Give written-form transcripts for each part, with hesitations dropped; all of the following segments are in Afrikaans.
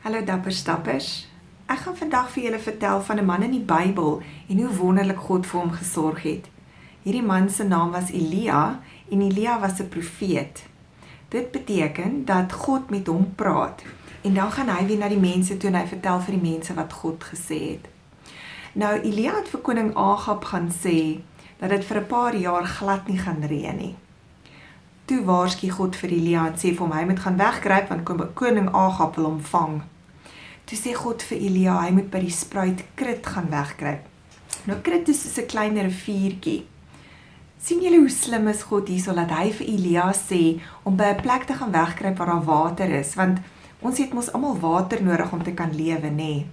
Hallo dapper stappers. Ek gaan vandag vir julle vertel van 'n man in die Bybel en hoe wonderlik God vir hom gesorg het. Hierdie man se naam was Elia en Elia was 'n profeet. Dit beteken dat God met hom praat en dan gaan hy weer na die mense toe en hy vertel vir die mense wat God gesê het. Nou Elia het vir koning Agab gaan sê dat dit vir 'n paar jaar glad nie gaan reën nie. Toe waarsku God vir Elia en sê vir hom hy moet gaan wegkruip want koning Agab wil hom vang. Toe sê God vir Elia hy moet by die spruit Krit gaan wegkruip. Nou Krit is soos 'n klein riviertjie. Sien julle hoe slim is God hierso dat hy vir Elia sê om by 'n plek te gaan wegkruip waar daar water is, want ons het mos almal water nodig om te kan lewe, nê?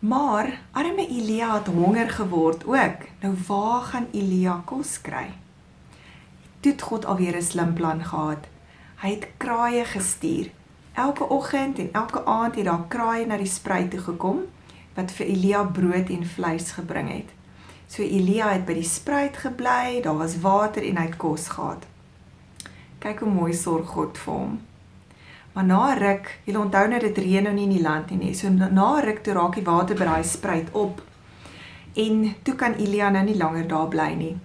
Maar arme Elia het honger geword ook. Nou waar gaan Elia kos kry? Toe het God alweer 'n slim plan gehad. Hy het kraaie gestuur. Elke oggend en elke aand het daar kraaie na die spruit toe gekom, wat vir Elia brood en vleis gebring het. So Elia het by die spruit gebly, daar was water en hy het kos gehad. Kyk hoe mooi sorg God vir hom. Maar na 'n ruk, julle onthou nou dit reën nou nie in die land nie, so na 'n ruk toe raak die water by daai spruit op. En toe kan Elia nou nie langer daar bly nie.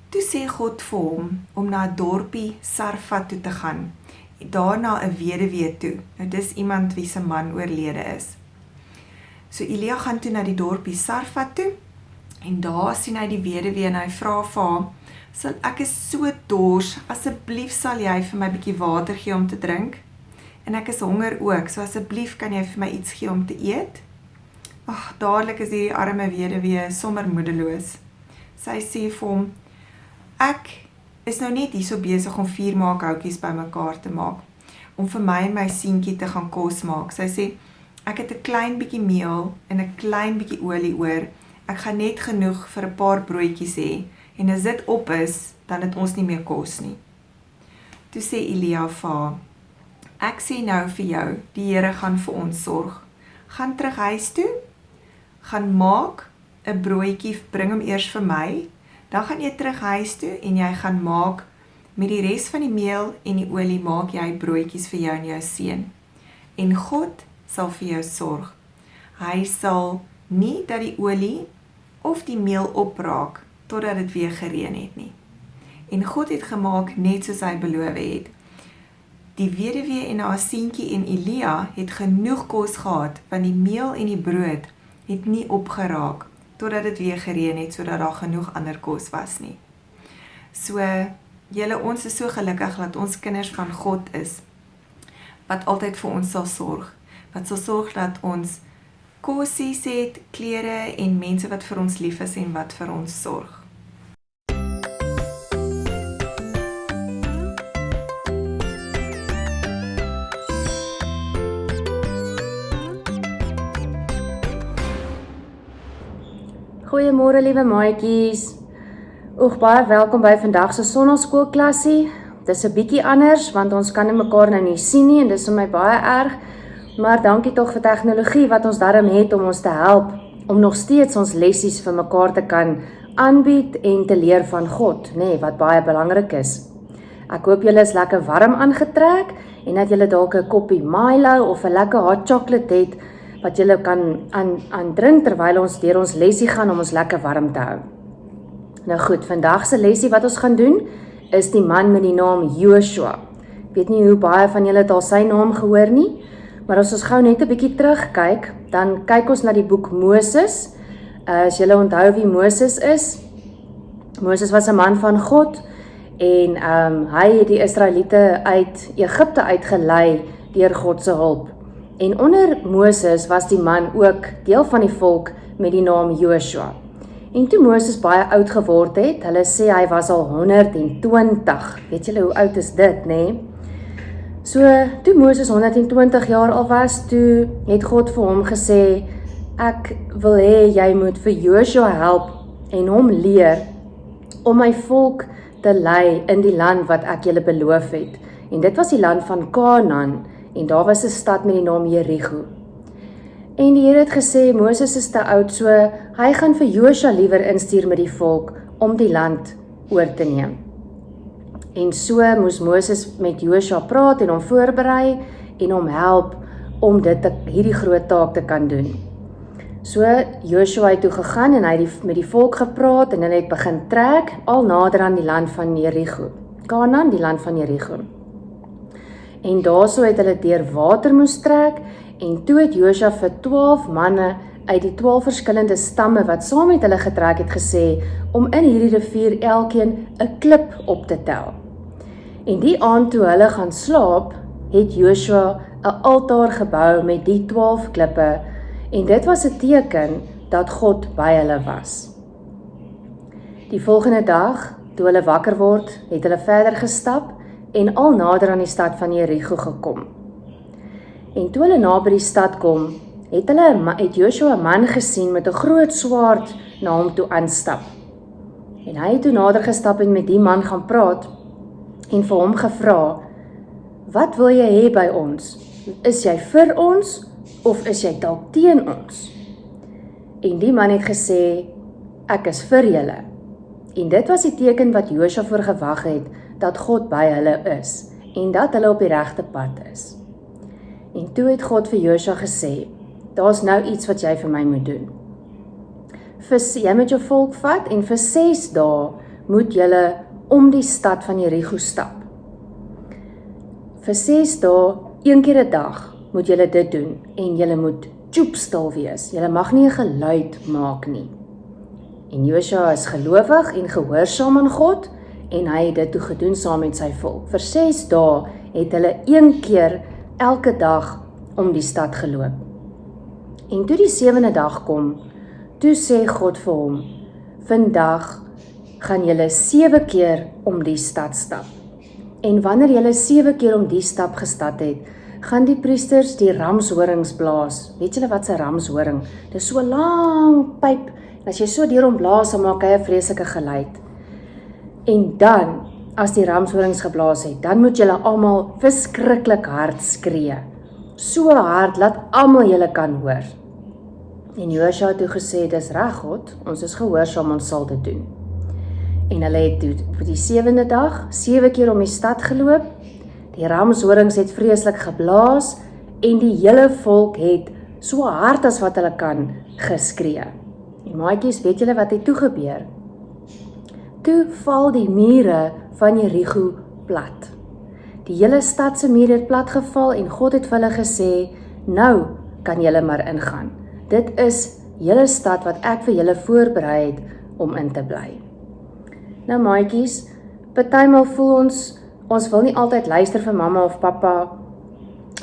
Toe sê God vir hom om na 'n dorpie Sarfat toe te gaan. Daarna 'n weduwee toe. Nou dis iemand wie se man oorlede is. So Elia gaan toe na die dorpie Sarfat toe en daar sien hy die weduwee en hy vra vir haar, ek is so dors, asseblief sal jy vir my 'n bietjie water gee om te drink? En ek is honger ook, so asseblief kan jy vir my iets gee om te eet? Ag, dadelik is hierdie arme weduwee sommer moedeloos. Sy sê vir hom, ek is nou net hierso besig om 4 maakhoutjies bymekaar te maak, om vir my en my seentjie te gaan kos maak. Sy sê, ek het 'n klein bietjie meel en 'n klein bietjie olie oor, ek gaan net genoeg vir 'n paar broodjies hê, en as dit op is, dan het ons nie meer kos nie. Toe sê Elia vir haar, ek sê nou vir jou, die Here gaan vir ons sorg. Gaan terug huis toe, gaan maak 'n broodjie, bring hom eers vir my, dan gaan jy terug huis toe en jy gaan maak, met die res van die meel en die olie maak jy broodjies vir jou en jou seun. En God sal vir jou sorg. Hy sal nie dat die olie of die meel opraak, totdat dit weer gereën het nie. En God het gemaak net soos hy beloof het. Die weduwee en haar seentjie en Elia het genoeg kos gehad, want die meel en die brood het nie opgeraak, totdat dit weer gereën het, sodat daar genoeg ander kos was nie. So, julle, ons is so gelukkig dat ons kinders van God is, wat altyd vir ons sal sorg, wat sal sorg dat ons kosies het, klere en mense wat vir ons lief is en wat vir ons sorg. Goeiemôre liewe maatjies. Baie welkom by vandag se sonnaskoolklassie. Dis 'n bietjie anders want ons kan mekaar nou nie sien nie en dis vir my baie erg. Maar dankie tog vir tegnologie wat ons darm het om ons te help om nog steeds ons lessies vir mekaar te kan aanbied en te leer van God, nê, wat baie belangrik is. Ek hoop julle is lekker warm aangetrek en dat julle dalk 'n koppie Milo of 'n lekker hot chocolate het wat julle kan aan drink terwyl ons deur ons lessie gaan om ons lekker warm te hou. Nou goed, vandag se lessie wat ons gaan doen is die man met die naam Joshua. Ek weet nie hoe baie van julle het al sy naam gehoor nie, maar as ons gou net 'n bietjie terugkyk, dan kyk ons na die boek Moses. As julle onthou wie Moses is, Moses was 'n man van God en hy het die Israeliete uit Egipte uitgelei deur God se hulp. En onder Moses was die man ook deel van die volk met die naam Joshua. En toe Moses baie oud geword het, hulle sê hy was al 120. Weet julle hoe oud is dit, nê? So, toe Moses 120 jaar al was, toe het God vir hom gesê, ek wil hê jy moet vir Joshua help en hom leer om my volk te lei in die land wat ek julle beloof het. En dit was die land van Kanaan, en daar was 'n stad met die naam Jerigo. En die Here het gesê, Moses is te oud, so hy gaan vir Josua liewer instuur met die volk om die land oor te neem. En so moes Moses met Josua praat en hom voorberei en hom help om hierdie groot taak te kan doen. So Josua het toe gegaan en hy het met die volk gepraat en hulle het begin trek al nader aan die land van Jerigo. Kanaan, die land van Jerigo. En daarso het hulle deur water moes trek en toe het Josua vir 12 manne uit die 12 verskillende stamme wat saam met hulle getrek het gesê om in hierdie rivier elkeen 'n klip op te tel. En die aand toe hulle gaan slaap, het Josua 'n altaar gebou met die 12 klippe en dit was 'n teken dat God by hulle was. Die volgende dag, toe hulle wakker word, het hulle verder gestap en al nader aan die stad van Jerigo gekom. En toe hulle naby die stad kom, het Josua 'n man gesien met 'n groot swaard na hom toe aanstap. En hy het toe nader gestap en met die man gaan praat en vir hom gevra, "Wat wil jy hê by ons? Is jy vir ons of is jy dalk teen ons?" En die man het gesê, "Ek is vir julle." En dit was die teken wat Josua voor gewag het, dat God by hulle is en dat hulle op die regte pad is. En toe het God vir Josua gesê, "Daar's nou iets wat jy vir my moet doen. Jy moet jou volk vat en vir 6 dae moet julle om die stad van Jerigo stap. Vir 6 dae, 1 keer 'n dag, moet julle dit doen en julle moet stil wees. Julle mag nie 'n geluid maak nie." En Josua is gelowig en gehoorsaam aan God en hy het dit toe gedoen saam met sy volk. Vir 6 dae het hulle 1 keer elke dag om die stad geloop. En toe die 7de dag kom, toe sê God vir hom, "Vandag gaan julle 7 keer om die stad stap. En wanneer julle 7 keer om die stad gestap het, gaan die priesters die ramshorings blaas." Weet julle wat 'n ramshoring? Dit is so 'n lang pyp, en as jy so deur hom blaas, dan maak hy 'n vreeslike geluid. En dan, as die ramshorings geblaas het, dan moet julle almal verskriklik hard skree. So hard, laat almal julle kan hoor. En Josua het toe gesê, "Dis reg God, ons is gehoorsaam, ons sal dit doen." En hulle het toe op die 7de dag 7 keer om die stad geloop. Die ramshorings het vreeslik geblaas en die hele volk het so hard as wat hulle kan geskree. En maatjies, weet julle wat het toe gebeur? Toe val die mure van Jerigo plat. Die hele stad se mure het plat geval en God het vir hulle gesê, "Nou kan julle maar ingaan. Dit is julle stad wat ek vir julle voorberei het om in te bly." Nou maatjies, partymal voel ons wil nie altyd luister vir mamma of pappa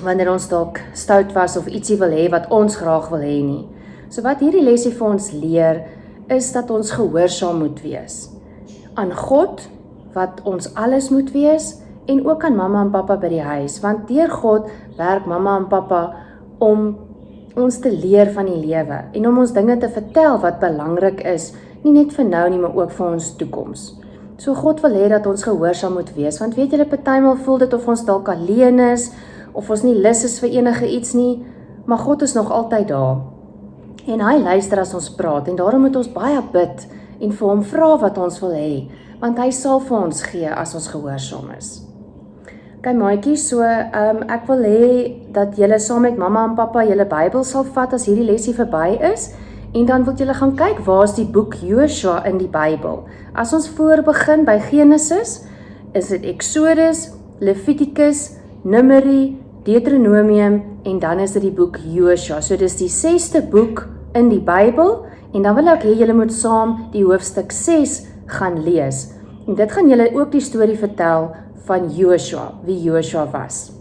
wanneer ons dalk stout was of ietsie wil hê wat ons graag wil hê nie. So wat hierdie lesie vir ons leer, is dat ons gehoorsaam moet wees aan God, wat ons alles moet wees, en ook aan mamma en pappa by die huis, want deur God werk mamma en pappa om ons te leer van die lewe en om ons dinge te vertel wat belangrik is, nie net vir nou nie, maar ook vir ons toekoms. So God wil hê dat ons gehoorsaam moet wees, want weet julle, partymal voel dit of ons dalk alleen is, of ons nie lus is vir enige iets nie, maar God is nog altyd daar. En hy luister as ons praat, en daarom moet ons baie bid, en vir hom vra wat ons wil hê, want hy sal vir ons gee as ons gehoorsaam is. Okay maatjies, so ek wil hê dat julle saam met mamma en pappa julle Bybel sal vat as hierdie lesie verby is, en dan wil julle gaan kyk waar is die boek Josua in die Bybel. As ons begin by Genesis, is dit Exodus, Levitikus, Numeri, Deuteronomium en dan is dit die boek Josua. So dis die 6ste boek in die Bybel en dan wil ek hê julle moet saam die hoofstuk 6 gaan lees. En dit gaan julle ook die storie vertel van Josua, wie Josua was.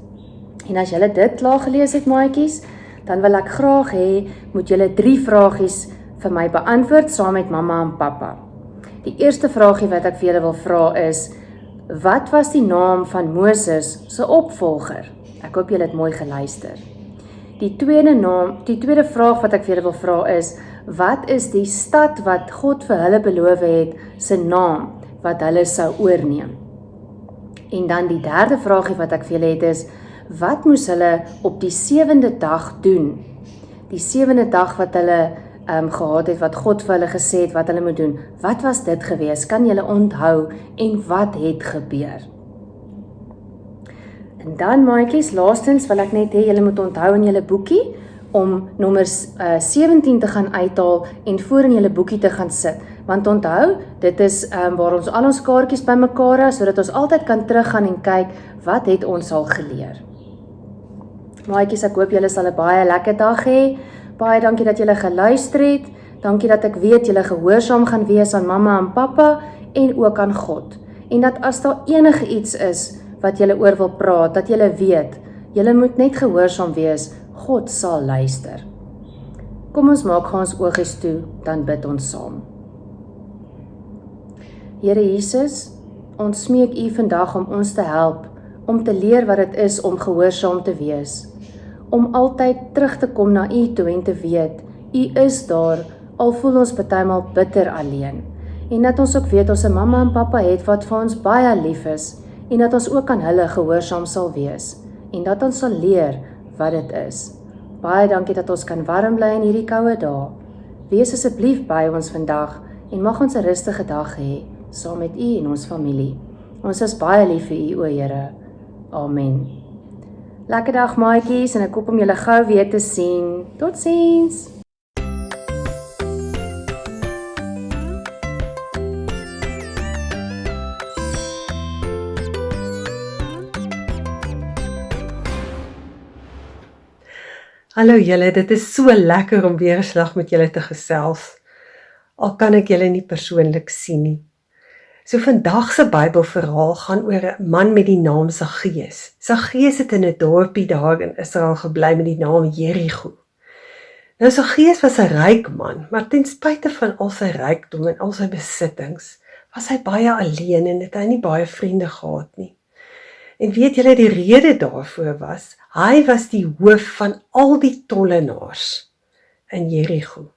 En as julle dit klaar gelees het maatjies, dan wil ek graag hê moet julle 3 vragies vir my beantwoord saam met mamma en pappa. Die eerste vragie wat ek vir julle wil vra is, wat was die naam van Moses se opvolger? Ek hoop julle het mooi geluister. Die tweede vraag wat ek vir julle wil vra is, wat is die stad wat God vir hulle beloof het, se naam wat hulle sou oorneem? En dan die derde vraagie wat ek vir julle het is, wat moes hulle op die 7de dag doen? Die 7de dag wat hulle gehad het, wat God vir hulle gesê het, wat hulle moet doen. Wat was dit gewees? Kan julle onthou en wat het gebeur? En dan maatjies, laastens wil ek net hê julle moet onthou in julle boekie om nommer 17 te gaan uithaal en voor in julle boekie te gaan sit. Want onthou, dit is waar ons al ons kaartjies bymekaar is, sodat ons altyd kan teruggaan en kyk, wat het ons al geleer. Maatjies, ek hoop julle sal 'n baie lekker dag hê. Baie dankie dat julle geluister het. Dankie dat ek weet julle gehoorsaam gaan wees aan mamma en pappa en ook aan God. En dat as daar enige iets is wat julle oor wil praat, dat julle weet, julle moet net gehoorsaam wees. God sal luister. Kom ons maak gaan ons oogies toe, dan bid ons saam. Here Jesus, ons smeek U vandag om ons te help, om te leer wat dit is om gehoorsaam te wees. Om altyd terug te kom na U toe en te weet, U is daar, al voel ons partymal bitter alleen. En dat ons ook weet ons 'n mamma en pappa het wat vir ons baie lief is, en dat ons ook aan hulle gehoorsaam sal wees, en dat ons sal leer wat dit is. Baie dankie dat ons kan warm bly in hierdie koue dae. Wees asseblief by ons vandag, en mag ons 'n rustige dag hê, saam met U en ons familie. Ons is baie lief vir U, o Here. Amen. Lekker dag maatjies, en ek hoop om julle gou weer te sien. Totsiens! Hallo julle, dit is so lekker om weer 'n slag met julle te gesels. Al kan ek julle nie persoonlik sien nie. So vandag se Bybelverhaal gaan oor 'n man met die naam Saggeus. Saggeus het in 'n dorpie daar in Israel gebly met die naam Jerigo. Nou Saggeus was 'n ryk man, maar ten spyte van al sy rykdom en al sy besittings, was hy baie alleen en het hy nie baie vriende gehad nie. En weet julle, die rede daarvoor was, hy was die hoof van al die tollenaars in Jerigo.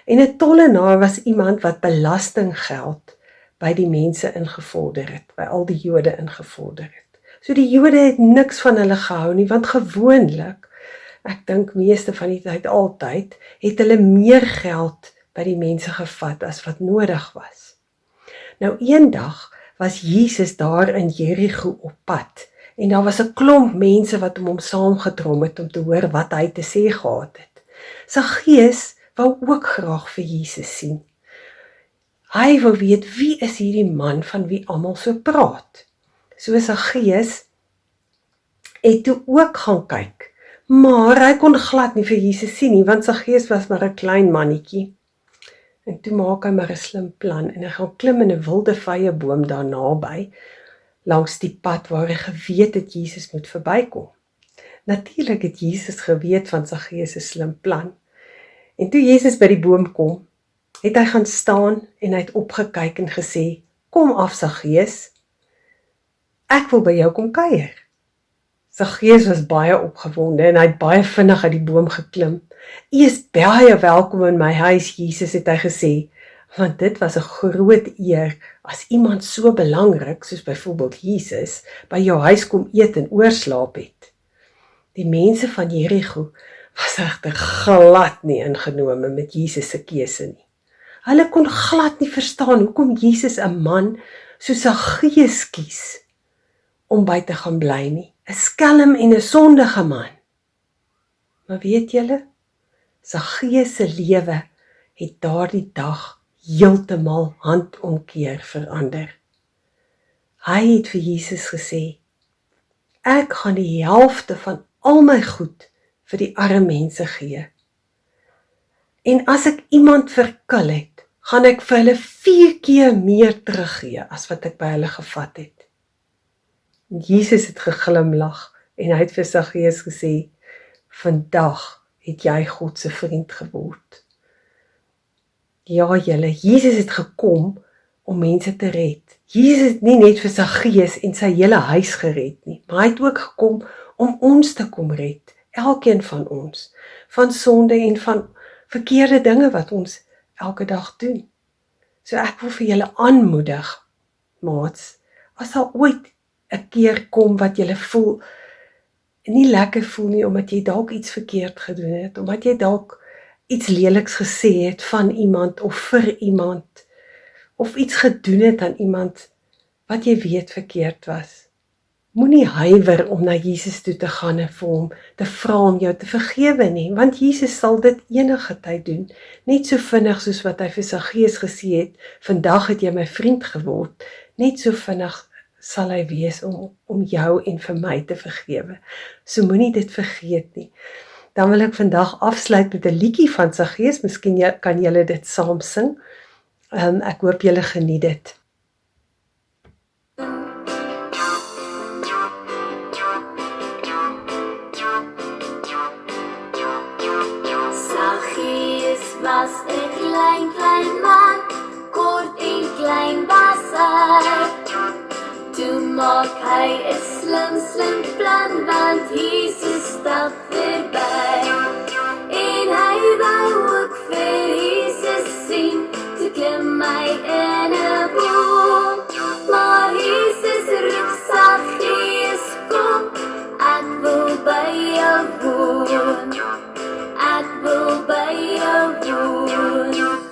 En 'n tollenaar was iemand wat belastinggeld by die mense ingevorder het, by al die Jode ingevorder het. So die Jode het niks van hulle gehou nie, want gewoonlik, ek dink meeste van die tyd altyd, het hulle meer geld by die mense gevat as wat nodig was. Nou eendag was Jesus daar in Jerigo op pad, en daar was 'n klomp mense wat hom saamgedrom het om te hoor wat hy te sê gehad het. Saggeus wou ook graag vir Jesus sien. Hy wou weet, wie is hierdie man van wie almal so praat? So Saggeus het toe ook gaan kyk, maar hy kon glad nie vir Jesus sien nie, want Saggeus was maar 'n klein mannetjie. En toe maak hy maar 'n slim plan, en hy gaan klim in 'n wilde vyeboom daar naby, langs die pad waar hy geweet het Jesus moet verbykom. Natuurlik het Jesus geweet van Saggeus se slim plan. En toe Jesus by die boom kom, het hy gaan staan en hy het opgekyk en gesê, kom af Saggeus, ek wil by jou kom kuier. Saggeus was baie opgewonde en hy het baie vinnig uit die boom geklim. U is baie welkom in my huis, Jesus, het hy gesê, want dit was 'n groot eer as iemand so belangrik, soos byvoorbeeld Jesus, by jou huis kom eet en oorslaap het. Die mense van Jerigo was egter glad nie ingenome met Jesus se keuse nie. Hulle kon glad nie verstaan hoekom Jesus 'n man soos Saggeus kies om by te gaan bly nie. 'n Skelm en 'n sondige man. Maar weet julle, Saggeus se lewe het daardie dag heeltemal handomkeer verander. Hy het vir Jesus gesê, ek gaan die helfte van al my goed vir die arme mense gee. En as ek iemand verkil het, gaan ek vir hulle 4 keer meer teruggee as wat ek by hulle gevat het. En Jesus het geglimlag en hy het vir Saggeus gesê, vandag het jy God se vriend geword. Ja julle, Jesus het gekom om mense te red. Jesus het nie net vir Saggeus en sy hele huis gered nie, maar hy het ook gekom om ons te kom red, elkeen van ons, van sonde en van verkeerde dinge wat ons elke dag doen. So ek wil vir julle aanmoedig, maats, as daar ooit 'n keer kom wat jy voel nie lekker voel nie, omdat jy dalk iets verkeerd gedoen het, omdat jy dalk iets leliks gesê het van iemand of vir iemand, of iets gedoen het aan iemand wat jy weet verkeerd was. Moenie huiwer om na Jesus toe te gaan en vir hom te vra om jou te vergewe nie, want Jesus sal dit enige tyd doen, net so vinnig soos wat hy vir Saggeus gesê het, vandag het jy my vriend geword, net so vinnig sal hy wees om jou en vir my te vergewe. So moenie dit vergeet nie. Dan wil ek vandag afsluit met 'n liedjie van Saggeus, miskien kan julle dit saam sing. Ek hoop julle geniet dit. Saggeus was 'n klein man, kort en klein was hy. Toe maak hy 'n slim plan, want Jesus stap verby. En hy wou ook vir Jesus sien, toe klim hy in 'n boom. Maar Jesus roep Saggeus, kom, ek wil by jou woon. Ek wil by jou woon.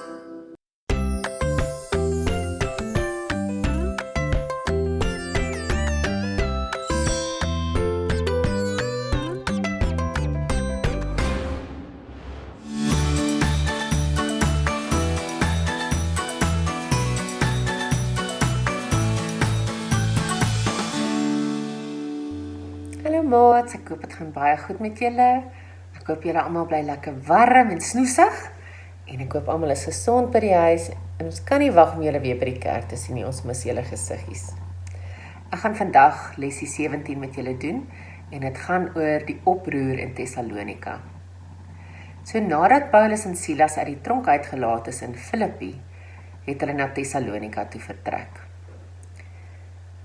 Hallo maats, ek hoop dit gaan baie goed met julle. Ek hoop julle almal bly lekker warm en snoesig. En ek hoop almal is gesond by die huis. En ons kan nie wag om julle weer by die kerk te sien nie, ons mis julle gesiggies. Ek gaan vandag lesie 17 met julle doen. En dit gaan oor die oproer in Thessalonika. So nadat Paulus en Silas uit die tronk uitgelaat is in Filippi, het hulle na Thessalonika toe vertrek.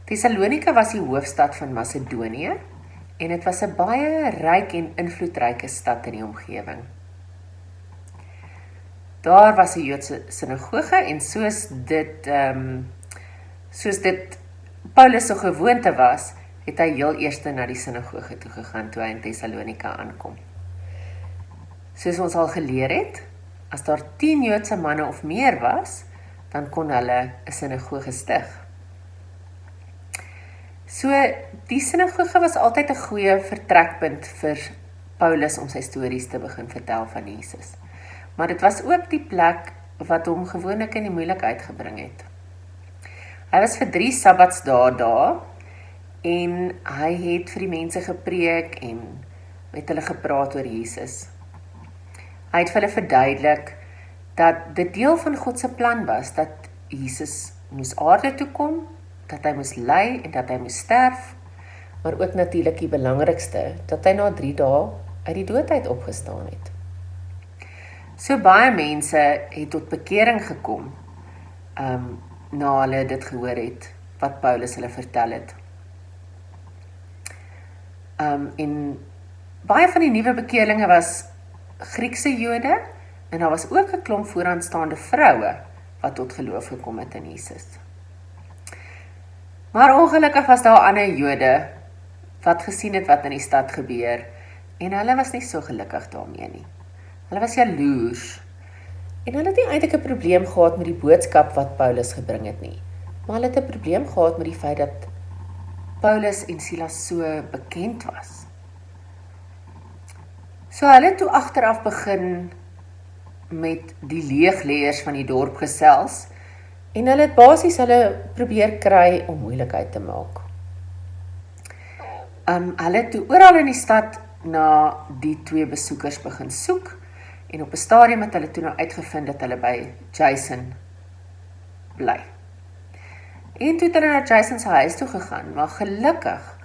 Thessalonika was die hoofstad van Macedonië, en dit was 'n baie ryk en invloedryke stad in die omgewing. Daar was 'n Joodse sinagoge en soos dit Paulus se gewoonte was, het hy heel eers na die sinagoge toe gegaan toe hy in Thessalonika aankom. Soos ons al geleer het, as daar 10 Joodse manne of meer was, dan kon hulle 'n sinagoge stig. So, die sinagoge was altyd 'n goeie vertrekpunt vir Paulus om sy stories te begin vertel van Jesus. Maar dit was ook die plek wat hom gewoonlik in die moeilikheid gebring het. Hy was vir 3 Sabbatsdae daar en hy het vir die mense gepreek en met hulle gepraat oor Jesus. Hy het vir hulle verduidelik dat dit deel van God se plan was, dat Jesus moes aarde toe kom, dat hy moes ly en dat hy moes sterf, maar ook natuurlik die belangrikste, dat hy na 3 dae uit die dood uit opgestaan het. So baie mense het tot bekering gekom, na hulle dit gehoor het, wat Paulus hulle vertel het. En baie van die nuwe bekeerlinge was Griekse Jode, en daar was ook 'n klomp vooraanstaande vroue, wat tot geloof gekom het in Jesus. Maar ongelukkig was daar ander Jode, wat gesien het wat in die stad gebeur, en hulle was nie so gelukkig daarmee nie. Hulle was jaloers, en hulle het nie eintlik 'n probleem gehad met die boodskap wat Paulus gebring het nie, maar hulle het 'n probleem gehad met die feit dat Paulus en Silas so bekend was. So hulle het toe agteraf begin met die leegleers van die dorp gesels, en hulle het basies hulle probeer kry om moeilikheid te maak. Hulle het toe oral in die stad na die 2 besoekers begin soek, en op 'n stadium het hulle toe nou uitgevind dat hulle by Jason bly. En toe het hulle na Jason se huis toe gegaan, maar gelukkig,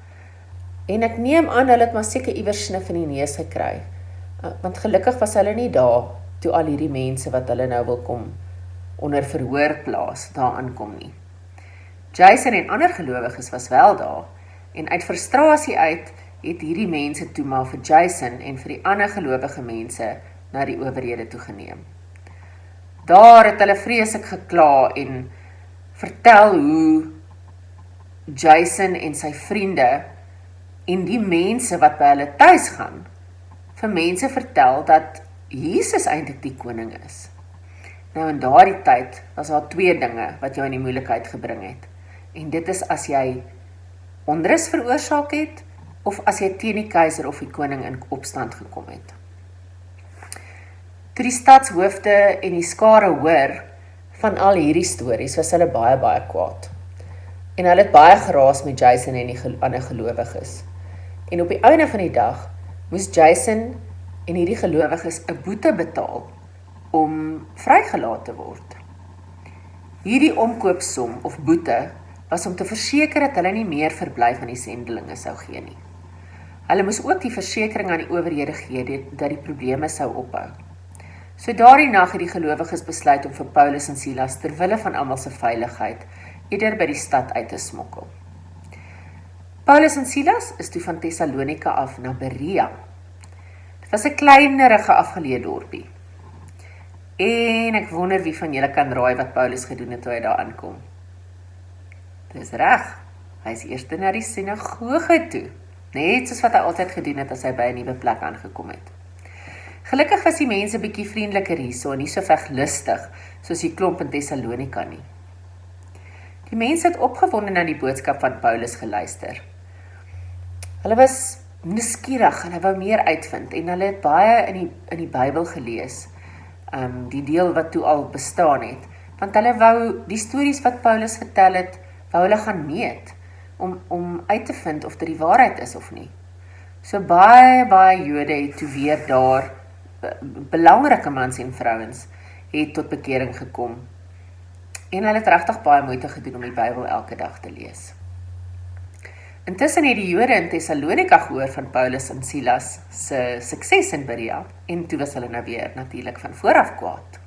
en ek neem aan hulle het maar seker iewers snif in die neus gekry, want gelukkig was hulle nie daar, toe al hierdie mense wat hulle nou wil kom onder verhoor plaas, daar aankom nie. Jason en ander gelowiges was wel daar, en uit frustrasie uit het hierdie mense toe maar vir Jason en vir die ander gelowige mense na die owerhede toe geneem. Daar het hulle vreeslik gekla en vertel hoe Jason en sy vriende en die mense wat by hulle tuis gaan, vir mense vertel dat Jesus eintlik die koning is. Nou in daardie tyd was daar 2 dinge wat jou in die moeilikheid gebring het. En dit is as jy onrus veroorsaak het, of as jy teen die keiser of die koning in opstand gekom het. Toe die stadshoofde en die skare hoor van al hierdie stories, was hulle baie kwaad. En hulle het baie geraas met Jason en die ander gelowiges. En op die einde van die dag moes Jason en hierdie gelowiges 'n boete betaal om vrygelaat te word. Hierdie omkoopsom of boete was om te verseker dat hulle nie meer verblyf aan die sendelinge sou gee nie. Hulle moes ook die versekering aan die owerhede gee dat die probleme sou ophou. So daardie nag het die gelowiges besluit om vir Paulus en Silas ter wille van almal se veiligheid eerder by die stad uit te smokkel. Paulus en Silas is toe van Thessalonika af na Berea. Dit was 'n kleinerige afgeleë dorpie. En ek wonder wie van julle kan raai wat Paulus gedoen het toe hy daar aankom. Dis reg, hy is eers na die sinagoge toe, net soos wat hy altyd gedoen het as hy by 'n nuwe plek aangekom het. Gelukkig was die mense bietjie vriendeliker hierso en nie so veglustig soos die klomp in Thessalonika nie. Die mense het opgewonde na die boodskap van Paulus geluister. Hulle was nuuskierig, hulle wou meer uitvind en hulle het baie in die Bybel gelees, die deel wat toe al bestaan het, want hulle wou die stories wat Paulus vertel het, wou hulle gaan meet, om uit te vind of dit die waarheid is of nie. So baie Jode het toe weer daar, belangrike mans en vrouens, het tot bekering gekom, en hulle het regtig baie moeite gedoen om die Bybel elke dag te lees. Intussen het die Jode in Thessalonika gehoor van Paulus en Silas se sukses in Berea, en toe was hulle nou weer natuurlik van vooraf kwaad.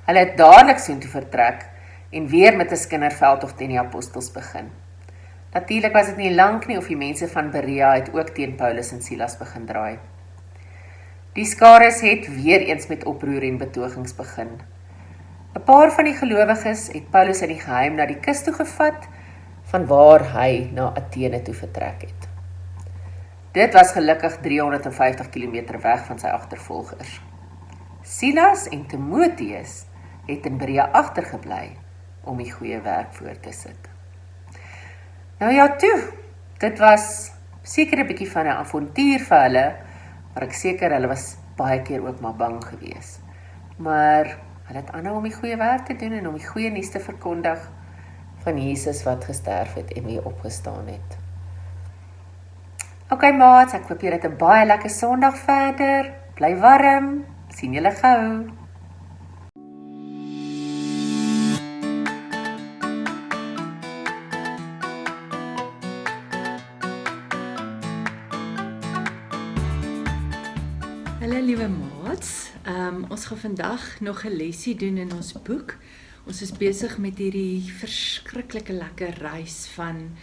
Hulle het dadelik soontoe vertrek, en weer met 'n skinderveldtog teen die apostels begin. Natuurlik was dit nie lank nie of die mense van Berea het ook teen Paulus en Silas begin draai. Die skares het weer eens met oproer en betogings begin. 'n Paar van die gelowiges het Paulus in die geheim na die kus toe gevat, van waar hy na Athene toe vertrek het. Dit was gelukkig 350 km weg van sy agtervolgers. Silas en Timotheus het in Berea agtergebly om die goeie werk voort te sit. Nou ja toe, dit was seker 'n bietjie van 'n avontuur vir hulle, maar ek seker hulle was baie keer ook maar bang gewees. Maar hulle het aanhou om die goeie werk te doen en om die goeie nuus te verkondig van Jesus wat gesterf het en weer opgestaan het. Okay maats, ek hoop julle het 'n baie lekker Sondag verder. Bly warm. Sien julle gou. Hallo liewe maats, ons gaan vandag nog 'n lesie doen in ons boek. Ons is besig met hierdie verskriklike lekker reis van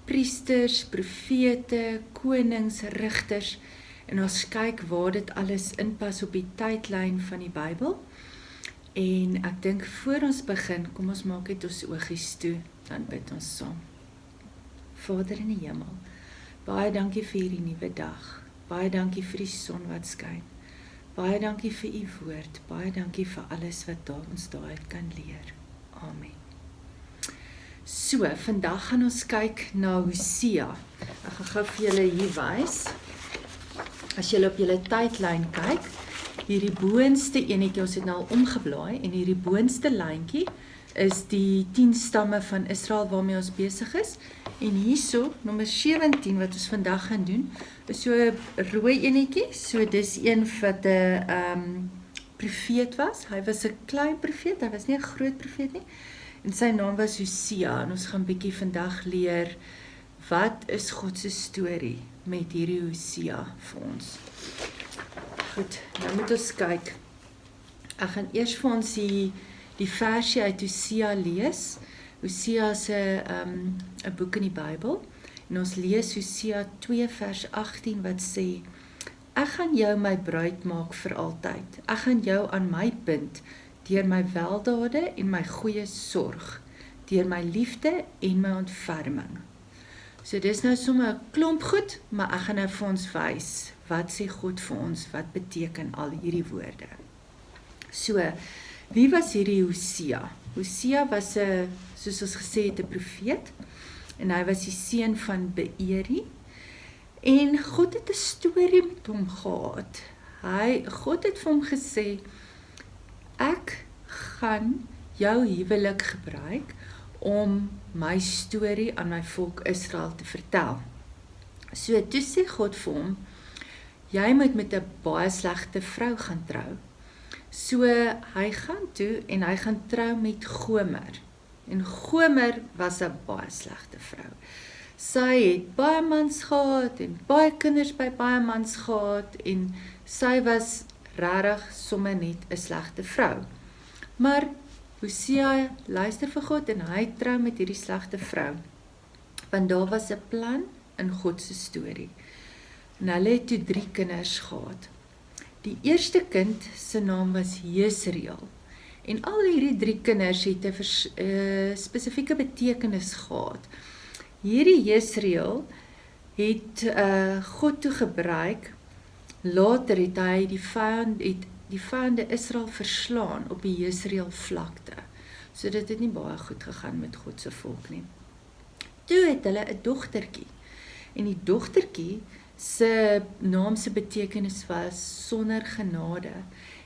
priesters, profete, konings, rigters, en ons kyk waar dit alles inpas op die tydlyn van die Bybel. En ek dink voor ons begin, kom ons maak net ons oogies toe, dan bid ons saam. Vader in die hemel, baie dankie vir hierdie nuwe dag. Baie dankie vir die son wat skyn. Baie dankie vir u woord. Baie dankie vir alles wat ons daaruit kan leer. Amen. So, vandag gaan ons kyk na Hosea. Ek gaan gou vir julle hier wys. As julle op julle tydlyn kyk, hierdie boonste enetjie, ons het nou al omgeblaai, en hierdie boonste lyntjie is die 10 stamme van Israel waarmee ons besig is. En hierso, nommer 17 wat ons vandag gaan doen, is so 'n rooi enetjie, so dis een wat 'n profeet was. Hy was 'n klein profeet, hy was nie 'n groot profeet nie. En sy naam was Hosea, en ons gaan bietjie vandag leer, wat is God se storie met hierdie Hosea vir ons. Goed, nou moet ons kyk. Ek gaan eers vir ons die versie uit Hosea lees. Hosea is 'n boek in die Bybel, en ons lees Hosea 2 vers 18 wat sê, ek gaan jou my bruid maak vir altyd, ek gaan jou aan my bind, deur my weldade en my goeie sorg, deur my liefde en my ontferming. So dis nou sommer 'n klomp goed, maar ek gaan nou vir ons wys, wat sê God vir ons, wat beteken al hierdie woorde. So, wie was hierdie Hosea? Hosea was soos ons gesê het, 'n profeet, en hy was die seun van Beeri, en God het 'n storie met hom gehad. God het vir hom gesê, ek gaan jou huwelik gebruik om my storie aan my volk Israel te vertel. So, toe sê God vir hom, jy moet met 'n baie slegte vrou gaan trou. So, hy gaan toe en hy gaan trou met Gomer. En Gomer was 'n baie slegte vrou. Sy het baie mans gehad en baie kinders by baie mans gehad en sy was regtig sommer net 'n slegte vrou. Maar Hosea luister vir God en hy trou met hierdie slegte vrou. Want daar was 'n plan in God se storie. En hulle het toe 3 kinders gehad. Die eerste kind se naam was Jesreel. En al hierdie 3 kinders het 'n spesifieke betekenis gehad. Hierdie Jesreel het God toe gebruik. Later het hy die vyande Israel verslaan op die Jesreel vlakte. So dit het nie baie goed gegaan met God se volk nie. Toe het hulle 'n dogtertjie. En die dogtertjie se naam se betekenis was sonder genade.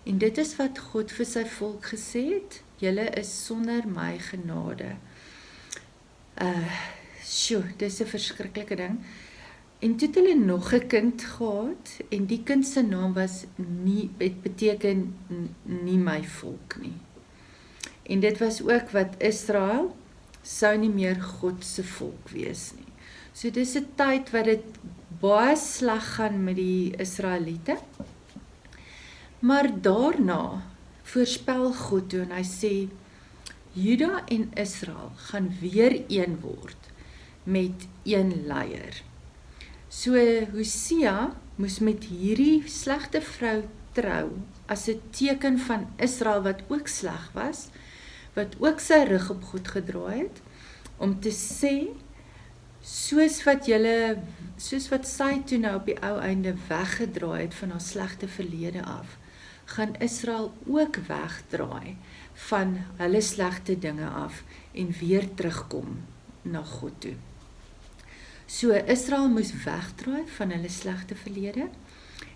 En dit is wat God vir sy volk gesê het, julle is sonder my genade. Dis 'n verskriklike ding. En toe het hulle nog 'n kind gehad, en die kind se naam was het beteken nie my volk nie. En dit was ook wat Israel sou nie meer God se volk wees nie. So dis 'n tyd wat dit baie sleg gaan met die Israeliete. Maar daarna voorspel God toe en hy sê, Juda en Israel gaan weer een word met een leier. So Hosea moes met hierdie slegte vrou trou as 'n teken van Israel wat ook sleg was, wat ook sy rug op God gedraai het, om te sê, soos wat sy toe nou op die ou einde weggedraai het van haar slegte verlede af, gaan Israel ook wegdraai van hulle slegte dinge af en weer terugkom na God toe. So Israel moes wegdraai van hulle slegte verlede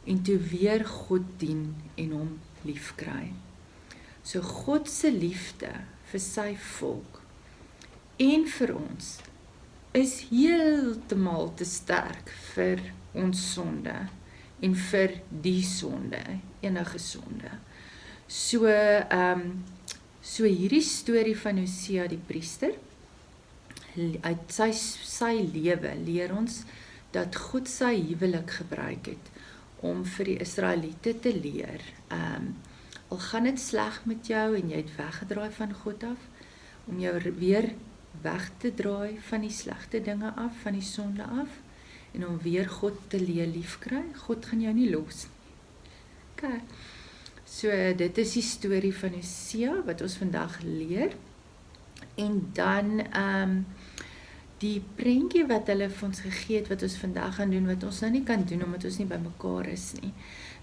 en toe weer God dien en hom liefkry. So God se liefde vir sy volk en vir ons is heeltemal te sterk vir ons sonde en vir die sonde, enige sonde. So hierdie storie van Hosea die priester, uit sy lewe leer ons dat God sy huwelik gebruik het om vir die Israeliete te leer. Al gaan dit sleg met jou en jy het weggedraai van God af, om jou weer weg te draai van die slegte dinge af, van die sonde af, en om weer God te leer liefkry. God gaan jou nie los nie. Okay. So dit is die storie van Hosea wat ons vandag leer. En dan die prentjie wat hulle vir ons gegee het, wat ons vandag gaan doen, wat ons nou nie kan doen omdat ons nie by mekaar is nie,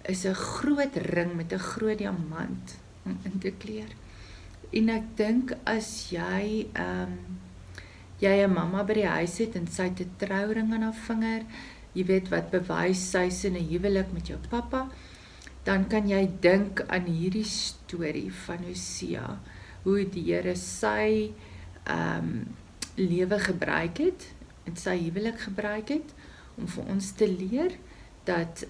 is 'n groot ring met 'n groot diamant in te kleur. En ek dink as jy 'n mamma by die huis het en sy het 'n trouring aan haar vinger, jy weet wat bewys sy is in 'n huwelik met jou pappa, dan kan jy dink aan hierdie storie van Hosea, hoe die Here sy lewe gebruik het, en sy huwelik gebruik het, om vir ons te leer, dat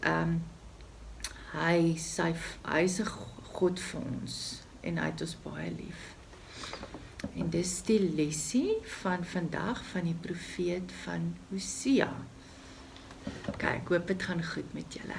hy is 'n God vir ons, en hy het ons baie lief. En dis die lesie van vandag, van die profeet van Hosea. Kyk, ek hoop dit gaan goed met julle.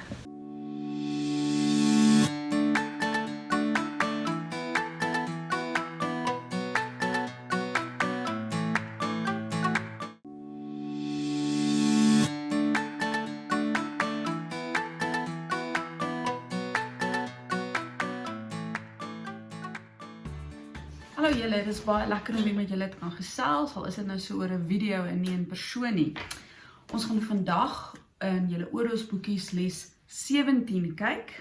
Hallo julle, dit is baie lekker om weer met julle te kan gesels, al is dit nou so oor 'n video en nie in persoon nie. Ons gaan vandag in julle oorlosboekies les 17 kyk.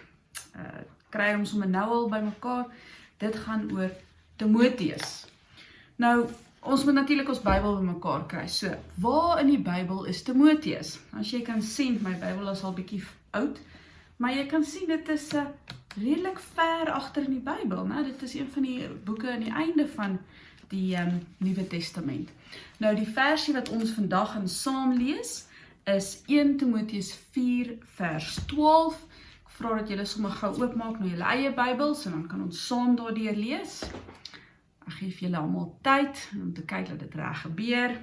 Kry ons sommer nou al bymekaar. Dit gaan oor Timoteus. Nou, ons moet natuurlik ons Bybel bymekaar kry. So, waar in die Bybel is Timoteus? As jy kan sien, my Bybel is al bietjie oud, maar jy kan sien dit is redelik ver agter in die Bybel, né? Dit is een van die boeke aan die einde van die Nuwe Testament. Nou die versie wat ons vandag gaan saam lees is 1 Timoteus 4 vers 12. Ek vra dat julle sommer gou oopmaak na julle eie Bybels en dan kan ons saam daardeur lees. Ek gee vir julle almal tyd om te kyk dat dit reg gebeur.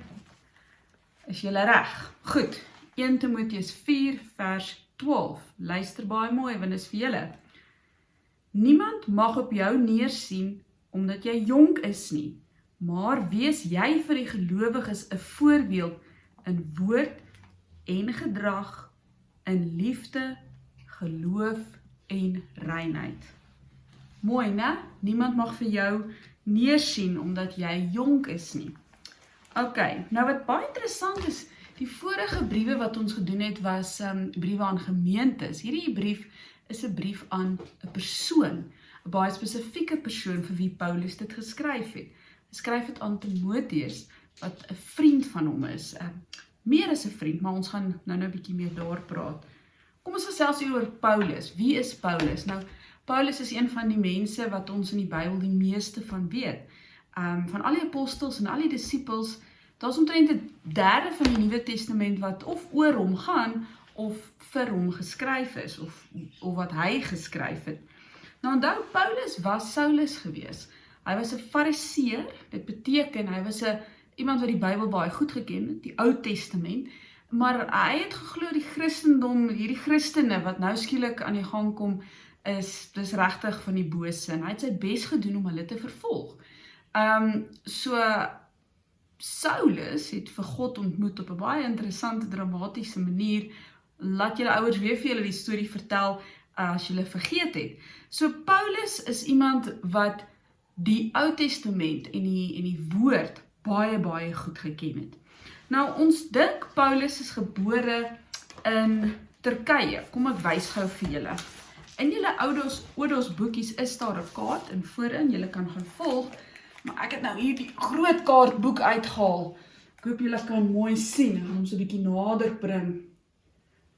Is julle reg? Goed. 1 Timoteus 4 vers 12. Luister baie mooi want dit is vir julle. Niemand mag op jou neersien omdat jy jonk is nie, maar wees jy vir die gelowiges 'n voorbeeld in woord en gedrag, in liefde, geloof en reinheid. Mooi, né? Niemand mag vir jou neersien omdat jy jonk is nie. Ok, nou wat baie interessant is, die vorige briewe wat ons gedoen het was briewe aan gemeentes. Hierdie brief is 'n brief aan 'n persoon, 'n baie spesifieke persoon vir wie Paulus dit geskryf het. Hy skryf dit aan Timoteus, wat 'n vriend van hom is. Meer as 'n vriend, maar ons gaan nou 'n bietjie meer daar praat. Kom ons gesels hier oor Paulus. Wie is Paulus? Nou, Paulus is een van die mense wat ons in die Bybel die meeste van weet. Van al die apostels en al die disippels, daar is omtrent 'n derde van die Nuwe Testament wat of oor hom gaan, of vir hom geskryf is, of wat hy geskryf het. Nou onthou, Paulus was Saulus gewees. Hy was 'n fariseer, dit beteken, hy was iemand wat die Bybel baie goed geken het, die Ou Testament, maar hy het geglo die Christendom, hierdie Christene wat nou skielik aan die gang kom, dis regtig van die bose, en hy het sy bes gedoen om hulle te vervolg. So Saulus het vir God ontmoet op 'n baie interessante, dramatiese manier. Laat julle ouers weer vir julle die storie vertel as julle vergeet het. So Paulus is iemand wat die Ou Testament en die woord baie goed geken het. Nou ons dink Paulus is gebore in Turkye. Kom ek wys gou vir julle. In julle oorlosboekies is daar 'n kaart en voorin, julle kan gaan volg, maar ek het nou hier die groot kaartboek uitgehaal. Ek hoop julle kan mooi sien en hom so 'n bietjie nader bring.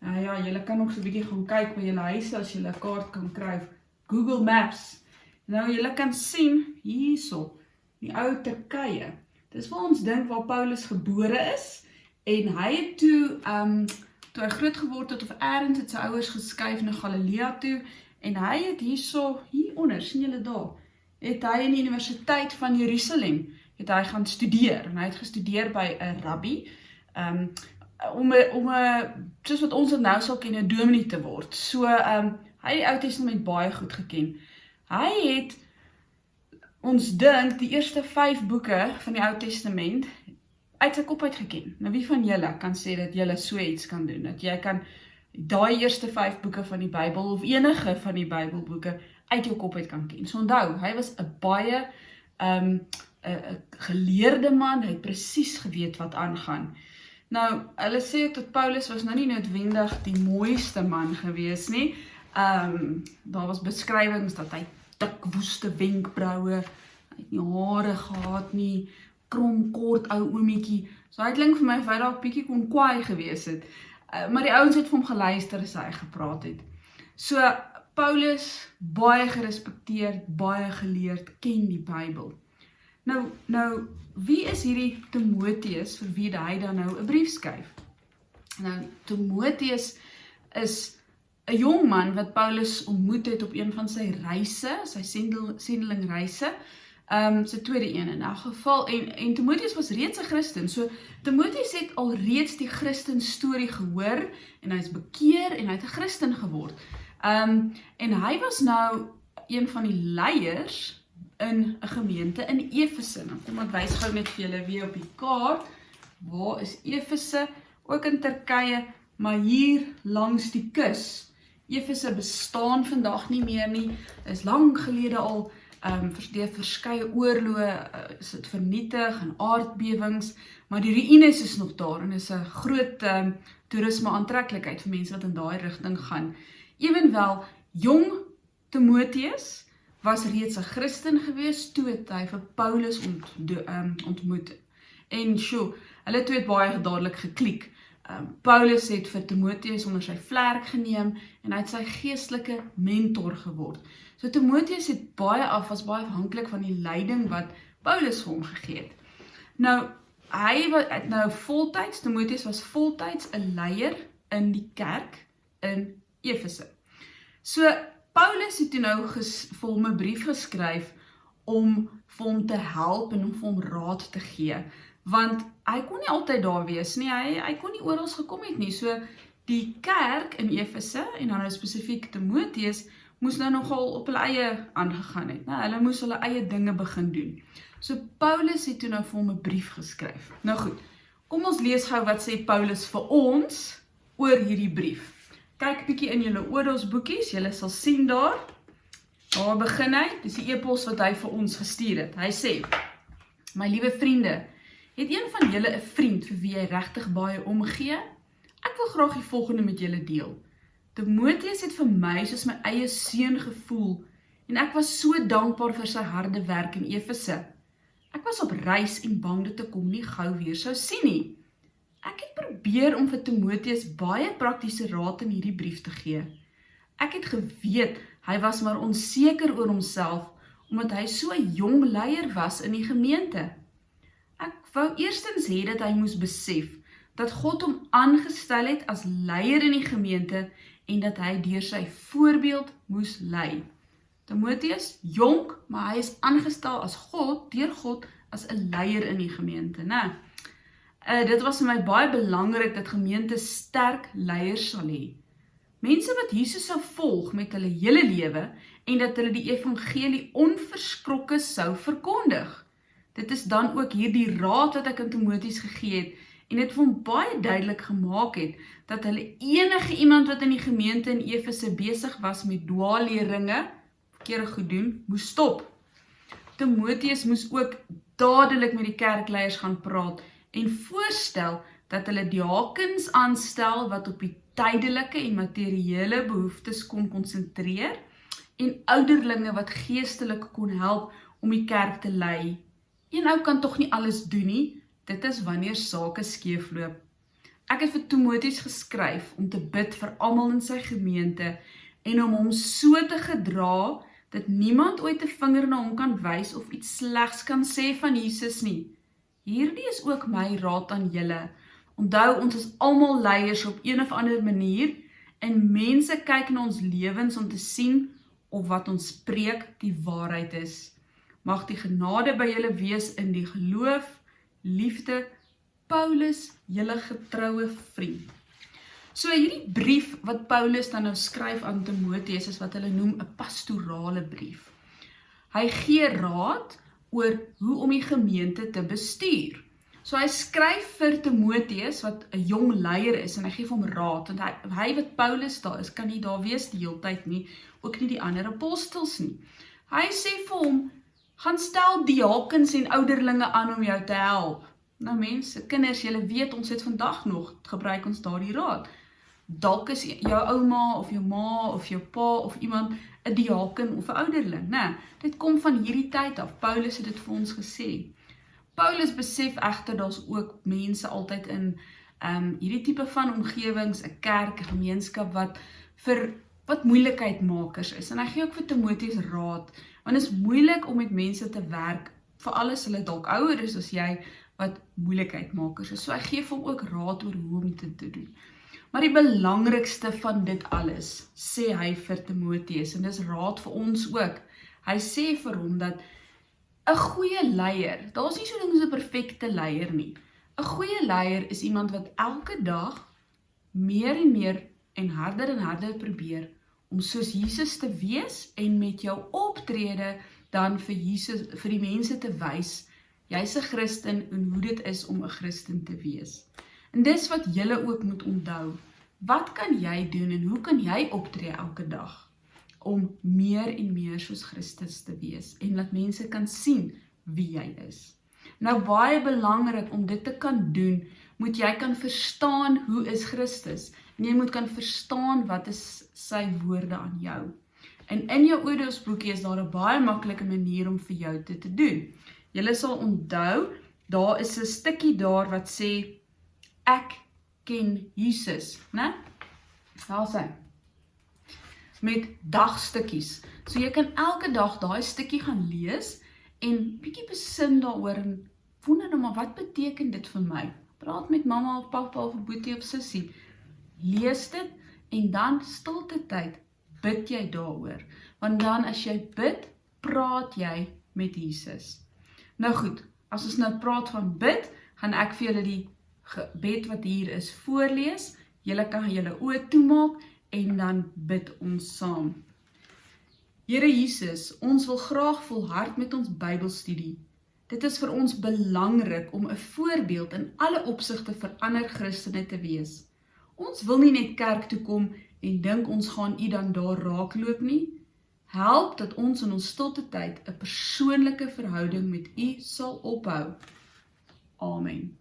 Ja, julle kan ook so 'n bietjie gaan kyk by julle huise as julle 'n kaart kan kry. Google Maps. Nou julle kan sien hierso die ou Turkye. Dis waar ons dink waar Paulus gebore is en hy het toe hy groot geword het of eers het sy ouers geskuif na Galilea toe en hy het hieronder, sien julle daar, het hy in die Universiteit van Jerusalem het hy gaan studeer en hy het gestudeer by 'n rabbi soos wat ons dit nou sal ken, 'n dominee te word. So hy het die Ou Testament baie goed geken. Hy het, ons dink, die eerste 5 boeke van die Ou Testament uit sy kop uit geken. Nou wie van julle kan sê dat julle so iets kan doen, dat jy kan daai eerste 5 boeke van die Bybel of enige van die Bybelboeke uit jou kop uit kan ken. So onthou, hy was 'n baie 'n geleerde man, hy het presies geweet wat aangaan. Nou, hulle sê ook dat Paulus was nou nie noodwendig die mooiste man gewees nie. Daar was beskrywings dat hy dik woeste wenkbroue, hy het nie hare gehad nie, krom, kort, ou oomietjie. So hy klink vir my of hy dalk bietjie kon kwaai gewees het. Maar die ouens het vir hom geluister as hy gepraat het. So Paulus, baie gerespekteerd, baie geleerd, ken die Bybel. Nou, wie is hierdie Timoteus vir wie hy dan nou 'n brief skryf? Nou, Timoteus is 'n jong man wat Paulus ontmoet het op een van sy reise, sy sendelingreise, sy tweede een in elk geval, en Timoteus was reeds 'n Christen, so Timoteus het al reeds die Christen storie gehoor, en hy is bekeer, en hy het 'n Christen geword. En hy was nou een van die leiers in 'n gemeente in Efese. Nou kom ek wys gou net vir julle weer op die kaart. Waar is Efese? Ook in Turkye, maar hier langs die kus. Efese bestaan vandag nie meer nie. Is lank gelede al deur verskeie oorloë is dit vernietig en aardbewings, maar die ruïnes is nog daar en is 'n groot toerisme aantreklikheid vir mense wat in daai rigting gaan. Ewenwel, jong Timoteus was reeds 'n Christen gewees toe het hy vir Paulus ontmoet. En hulle twee het baie dadelik geklik. Paulus het vir Timoteus onder sy vlerk geneem en hy het sy geestelike mentor geword. So Timoteus was baie afhanklik van die leiding wat Paulus vir hom gegee het. Nou, Timoteus was voltyds 'n leier in die kerk in Efese. So Paulus het toe nou vir hom 'n brief geskryf om vir hom te help en om vir hom raad te gee. Want hy kon nie altyd daar wees nie, hy kon nie oral gekom het nie. So die kerk in Efese, en dan nou spesifiek Timoteus, moes nou nogal op hulle eie aangegaan het. Hulle moes hulle eie dinge begin doen. So Paulus het toe nou vir hom 'n brief geskryf. Nou goed, kom ons lees gou wat sê Paulus vir ons oor hierdie brief. Kyk bietjie in julle oordeelsboekies, julle sal sien daar begin hy, dis die e-pos wat hy vir ons gestuur het. Hy sê, my liewe vriende, het een van julle 'n vriend vir wie hy regtig baie omgee? Ek wil graag die volgende met julle deel. Timoteus het vir my soos my eie seun gevoel en ek was so dankbaar vir sy harde werk in Efese. Ek was op reis en bang dat ek hom nie gou weer sou sien nie. Ek het probeer om vir Timoteus baie praktiese raad in hierdie brief te gee. Ek het geweet hy was maar onseker oor homself omdat hy so 'n jong leier was in die gemeente. Ek wou eerstens hê dat hy moes besef dat God hom aangestel het as leier in die gemeente en dat hy deur sy voorbeeld moes lei. Timoteus, jonk, maar hy is aangestel deur God as 'n leier in die gemeente, né? Dit was vir my baie belangrik dat gemeente sterk leiers sal hê. Mense wat Jesus sou volg met hulle hele lewe en dat hulle die evangelie onverskrokke sou verkondig. Dit is dan ook hierdie raad wat ek aan Timoteus gegee het en dit vir hom baie duidelik gemaak het dat hulle enige iemand wat in die gemeente in Efese besig was met dwaalleringe, verkeerde goed doen, moes stop. Timoteus moes ook dadelik met die kerkleiers gaan praat en voorstel dat hulle diakens aanstel wat op die tydelike en materiële behoeftes kon konsentreer en ouderlinge wat geestelik kon help om die kerk te lei. Een ou kan tog nie alles doen nie, dit is wanneer sake skeefloop. Ek het vir Timoteus geskryf om te bid vir almal in sy gemeente en om hom so te gedra dat niemand ooit 'n vinger na hom kan wys of iets slegs kan sê van Jesus nie. Hierdie is ook my raad aan julle. Onthou, ons is almal leiers op een of ander manier en mense kyk na ons lewens om te sien of wat ons preek die waarheid is. Mag die genade by julle wees in die geloof, liefde, Paulus, julle getroue vriend. So hierdie brief wat Paulus dan nou skryf aan Timoteus is wat hulle noem 'n pastorale brief. Hy gee raad oor hoe om die gemeente te bestuur. So hy skryf vir Timoteus wat 'n jong leier is en hy gee hom raad, want hy wat Paulus daar is, kan nie daar wees die hele tyd nie, ook nie die ander apostels nie. Hy sê vir hom, gaan stel diakens en ouderlinge aan om jou te help. Nou mense, kinders, julle weet, ons het vandag nog, gebruik ons daardie raad. Dalk is jou ouma of jou ma of jou pa of iemand 'n diaken of 'n ouderling, né? Dit kom van hierdie tyd af. Paulus het dit vir ons gesê. Paulus besef egter daar's ook mense altyd in hierdie tipe van omgewings, 'n kerk, 'n gemeenskap wat moeilikheidmakers is. En hy gee ook vir Timoteus raad, want dit is moeilik om met mense te werk, veral as hulle dalk ouer is as jy, wat moeilikheidmakers is. So hy gee vir hom ook raad oor hoe om dit te doen. Maar die belangrikste van dit alles, sê hy vir Timoteus, en dis raad vir ons ook. Hy sê vir hom dat 'n goeie leier, daar is nie so ding as 'n perfekte leier nie. 'n Goeie leier is iemand wat elke dag meer en harder probeer om soos Jesus te wees en met jou optrede dan vir die mense te wys, jy's 'n Christen en hoe dit is om 'n Christen te wees. En dis wat julle ook moet onthou. Wat kan jy doen en hoe kan jy optree elke dag? om meer en meer soos Christus te wees en dat mense kan sien wie jy is. Nou baie belangrik om dit te kan doen, moet jy kan verstaan hoe is Christus en jy moet kan verstaan wat is sy woorde aan jou. En in jou oordeelsboekie is daar 'n baie maklike manier om vir jou dit te doen. Julle sal onthou, daar is 'n stukkie daar wat sê, ek ken Jesus, né? Daar sê, met dagstukkies. So jy kan elke dag daai stukkie gaan lees, en bietjie besin daaroor, en wonder nou maar, wat beteken dit vir my? Praat met mamma of pappa of boetie of sussie. Lees dit, en dan stilte tyd, bid jy daaroor. Want dan as jy bid, praat jy met Jesus. Nou goed, as ons nou praat van bid, gaan ek vir julle die gebed wat hier is voorlees. Julle kan julle oë toemaak en dan bid ons saam. Here Jesus, ons wil graag volhard met ons Bybelstudie. Dit is vir ons belangrik om 'n voorbeeld in alle opsigte vir ander Christene te wees. Ons wil nie net kerk toe kom en dink ons gaan U dan daar raakloop nie. Help dat ons in ons stilte tyd 'n persoonlike verhouding met U sal ophou. Amen.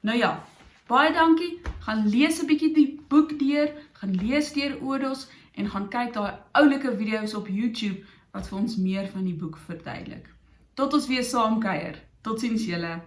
Nou ja, baie dankie. Gaan lees 'n bietjie die boek deur, gaan lees deur Oordeels en gaan kyk daai oulike video's op YouTube wat vir ons meer van die boek verduidelik. Tot ons weer saam kuier. Totsiens julle.